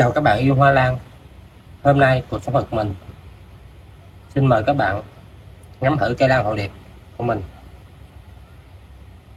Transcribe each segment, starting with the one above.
Chào các bạn yêu hoa lan. Hôm nay cuộc sống thực mình xin mời các bạn ngắm thử cây lan hội điệp của mình.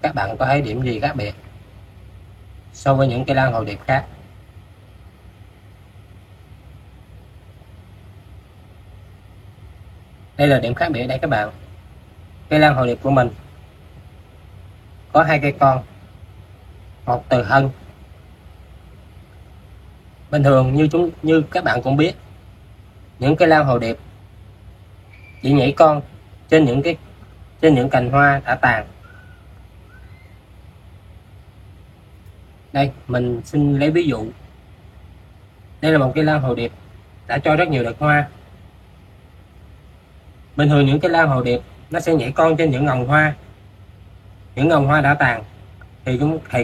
Các bạn có thấy điểm gì khác biệt so với những cây lan hội điệp khác? Đây là điểm khác biệt đây các bạn. Cây lan hội điệp của mình có hai cây con, một từ thân. Bình thường như các bạn cũng biết, những cây lan hội điệp chỉ nhảy con trên những cành hoa đã tàn. Đây mình xin lấy ví dụ, đây là một cây lan hội điệp đã cho rất nhiều đợt hoa. Bình thường những cây lan hội điệp nó sẽ nhảy con trên những ngọn hoa đã tàn, thì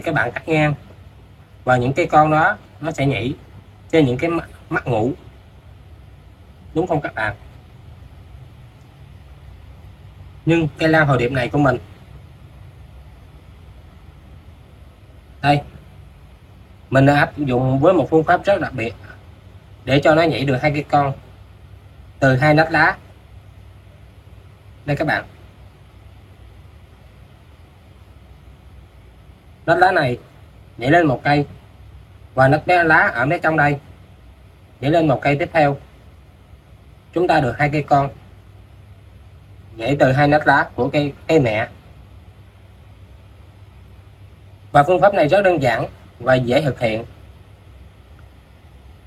các bạn cắt ngang và những cây con đó nó sẽ nhảy trên những cái mắt ngủ, đúng không các bạn? Nhưng cây lan hội điệp này của mình đây, mình đã áp dụng với một phương pháp rất đặc biệt để cho nó nhảy được hai cây con từ hai nách lá. Đây các bạn, nách lá này nhảy lên một cây và nách lá ở phía trong đây nhảy lên một cây tiếp theo. Chúng ta được hai cây con nhảy từ hai nách lá của cây mẹ. Và phương pháp này rất đơn giản và dễ thực hiện.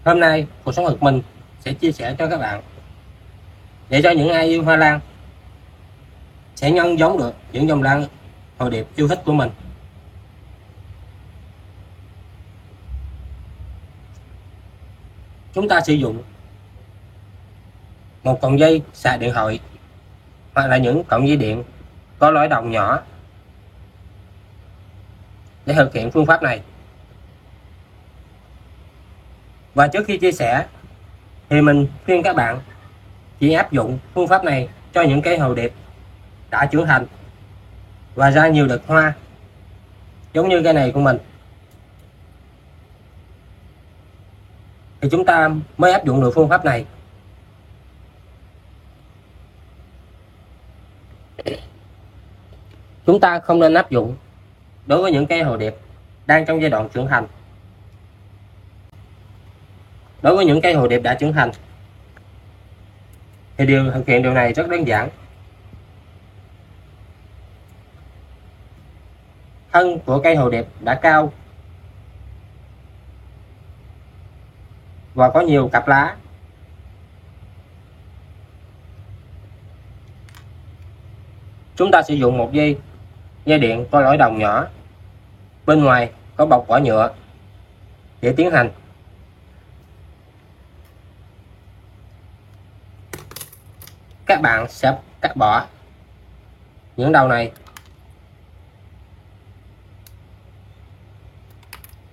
Hôm nay cuộc sống thực mình sẽ chia sẻ cho các bạn, để cho những ai yêu hoa lan sẽ nhân giống được những dòng lan hội điệp yêu thích của mình. Chúng ta sử dụng một cọng dây sạc điện thoại hoặc là những cọng dây điện có lõi đồng nhỏ để thực hiện phương pháp này. Và trước khi chia sẻ thì mình khuyên các bạn chỉ áp dụng phương pháp này cho những cây hội điệp đã trưởng thành và ra nhiều đợt hoa, giống như cây này của mình, thì chúng ta mới áp dụng được phương pháp này. Chúng ta không nên áp dụng đối với những cây hội điệp đang trong giai đoạn trưởng thành. Đối với những cây hội điệp đã trưởng thành thì thực hiện điều này rất đơn giản. Thân của cây hội điệp đã cao và có nhiều cặp lá. Chúng ta sử dụng một dây điện có lõi đồng nhỏ, bên ngoài có bọc vỏ nhựa để tiến hành. Các bạn sẽ cắt bỏ những đầu này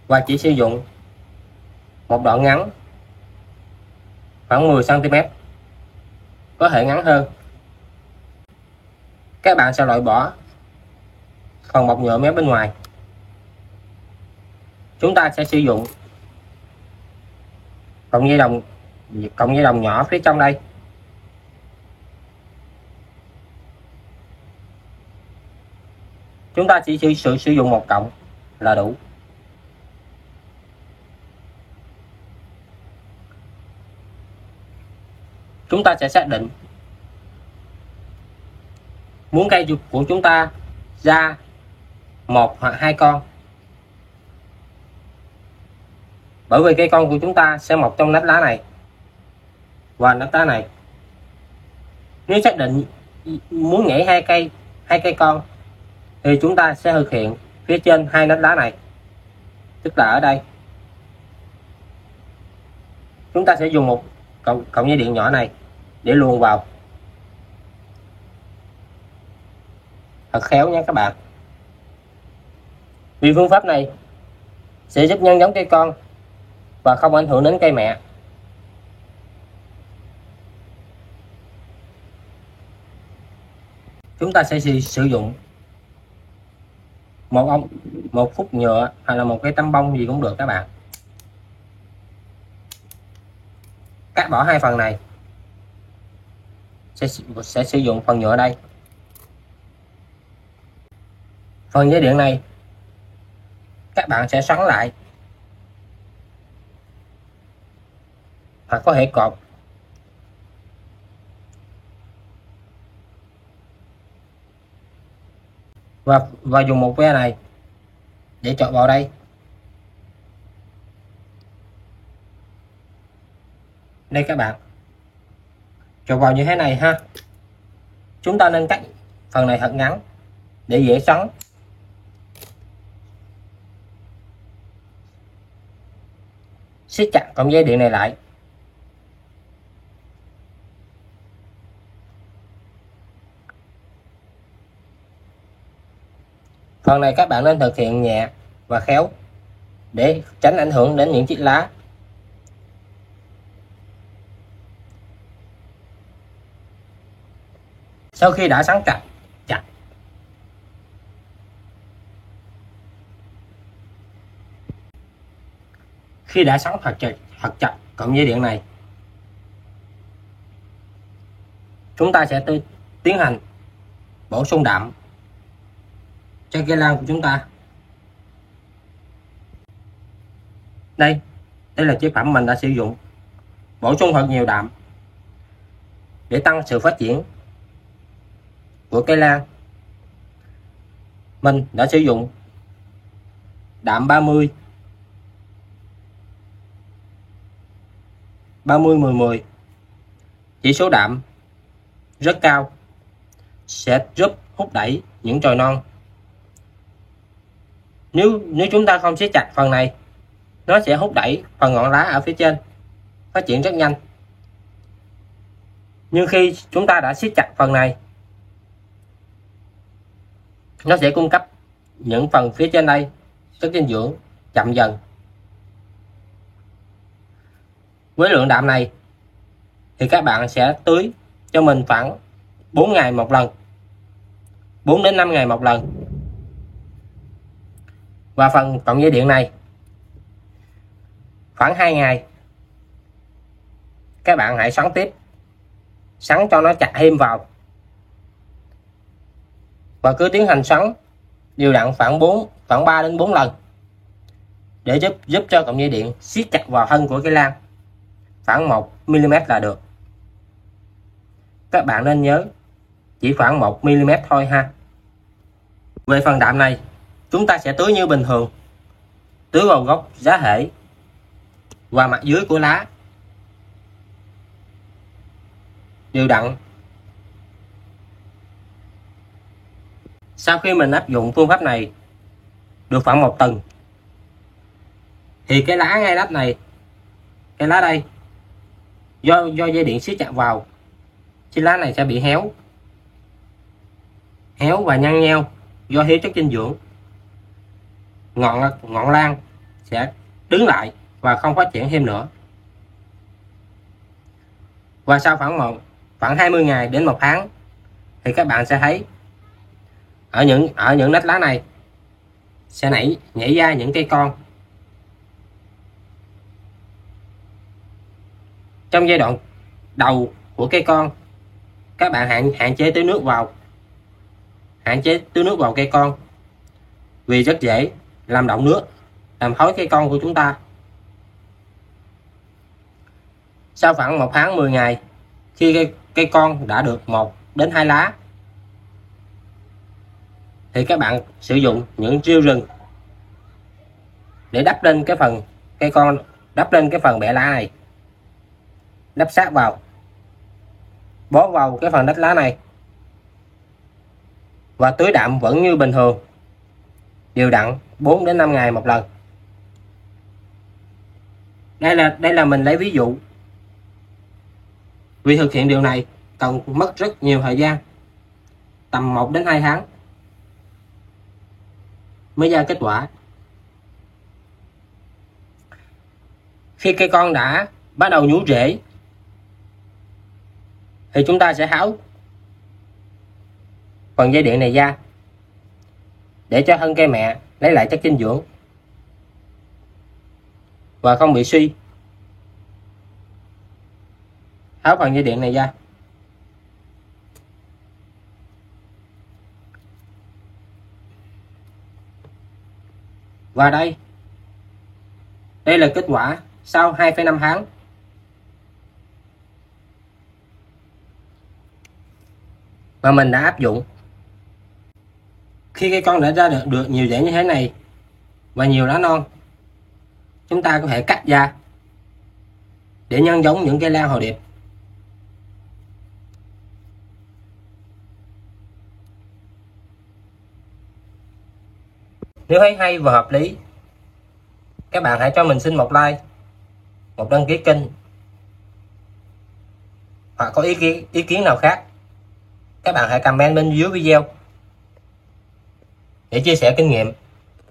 và chỉ sử dụng một đoạn ngắn khoảng 10 cm, có thể ngắn hơn. Các bạn sẽ loại bỏ phần bọc nhựa mép bên ngoài. Chúng ta sẽ sử dụng cọng dây đồng nhỏ phía trong đây. Chúng ta chỉ sử dụng một cọng là đủ. Chúng ta sẽ xác định muốn cây của chúng ta ra một hoặc hai con, bởi vì cây con của chúng ta sẽ mọc trong nách lá này và nách lá này. Nếu xác định muốn nhảy hai cây con thì chúng ta sẽ thực hiện phía trên hai nách lá này, tức là ở đây. Chúng ta sẽ dùng một cọng dây điện nhỏ này để luồn vào thật khéo nha các bạn. Vì phương pháp này sẽ giúp nhân giống cây con và không ảnh hưởng đến cây mẹ. Chúng ta sẽ sử dụng một phút nhựa hoặc là một cái tăm bông gì cũng được các bạn. cắt bỏ hai phần này, sẽ sử dụng phần nhựa đây. Phần dây điện này các bạn sẽ xoắn lại, hoặc có thể cột và dùng một ve này để chọn vào đây. Đây các bạn, chọn vào như thế này ha. Chúng ta nên cắt phần này thật ngắn để dễ xoắn. Siết chặt cọng dây điện này lại. Phần này các bạn nên thực hiện nhẹ và khéo để tránh ảnh hưởng đến những chiếc lá. Sau khi đã xoắn chặt khi đã xoắn thật chặt cọng dây điện này, chúng ta sẽ tiến hành bổ sung đạm cho cây lan của chúng ta. Đây là chế phẩm mình đã sử dụng, bổ sung thật nhiều đạm để tăng sự phát triển của cây lan. Mình đã sử dụng đạm 30 10 chỉ số đạm rất cao, sẽ giúp hút đẩy những chồi non. Nếu chúng ta không siết chặt phần này, nó sẽ hút đẩy phần ngọn lá ở phía trên, phát triển rất nhanh. Nhưng khi chúng ta đã siết chặt phần này, nó sẽ cung cấp những phần phía trên đây chất dinh dưỡng chậm dần. Với lượng đạm này thì các bạn sẽ tưới cho mình khoảng 4 ngày một lần, 4 đến 5 ngày một lần. Và phần cọng dây điện này khoảng 2 ngày các bạn hãy xoắn tiếp, xoắn cho nó chặt thêm vào, và cứ tiến hành xoắn đều đặn khoảng 3 đến 4 lần để giúp cho cọng dây điện siết chặt vào thân của cây lan khoảng 1 mm là được. Các bạn nên nhớ chỉ khoảng 1 mm thôi ha. Về phần đạm này, chúng ta sẽ tưới như bình thường, tưới vào gốc giá thể và mặt dưới của lá đều đặn. Sau khi mình áp dụng phương pháp này được khoảng 1 tuần thì cái lá ngay đất này, cái lá đây, do dây điện siết chặt vào, chiếc lá này sẽ bị héo và nhăn nheo do thiếu chất dinh dưỡng. Ngọn lan sẽ đứng lại và không phát triển thêm nữa. Và sau khoảng 20 ngày đến 1 tháng thì các bạn sẽ thấy ở những nách lá này sẽ nhảy ra những cây con. Trong giai đoạn đầu của cây con, các bạn hạn chế tưới nước vào cây con vì rất dễ làm đọng nước, làm thối cây con của chúng ta. Sau khoảng 1 tháng 10 ngày, khi cây con đã được 1 đến 2 lá thì các bạn sử dụng những rêu rừng để đắp lên cái phần cây con, đắp lên cái phần bẹ lá này, đắp sát vào, bó vào cái phần đất lá này, và tưới đạm vẫn như bình thường, đều đặn 4 đến 5 ngày một lần. Đây là mình lấy ví dụ, vì thực hiện điều này cần mất rất nhiều thời gian, tầm 1 đến 2 tháng mới ra kết quả. Khi cây con đã bắt đầu nhú rễ thì chúng ta sẽ tháo phần dây điện này ra để cho thân cây mẹ lấy lại chất dinh dưỡng và không bị suy. tháo phần dây điện này ra. Và đây là kết quả sau 2,5 tháng. Mà mình đã áp dụng. Khi cây con đã ra được nhiều rễ như thế này và nhiều lá non, chúng ta có thể cắt ra để nhân giống những cây lan hồ điệp. Nếu thấy hay và hợp lý, các bạn hãy cho mình xin một like, một đăng ký kênh, hoặc có ý kiến nào khác, các bạn hãy comment bên dưới video để chia sẻ kinh nghiệm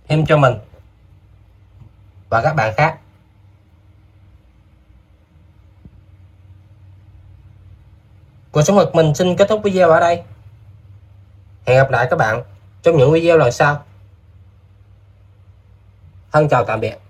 thêm cho mình và các bạn khác. Cuộc sống mực mình xin kết thúc video ở đây. Hẹn gặp lại các bạn trong những video lần sau. Thân chào tạm biệt.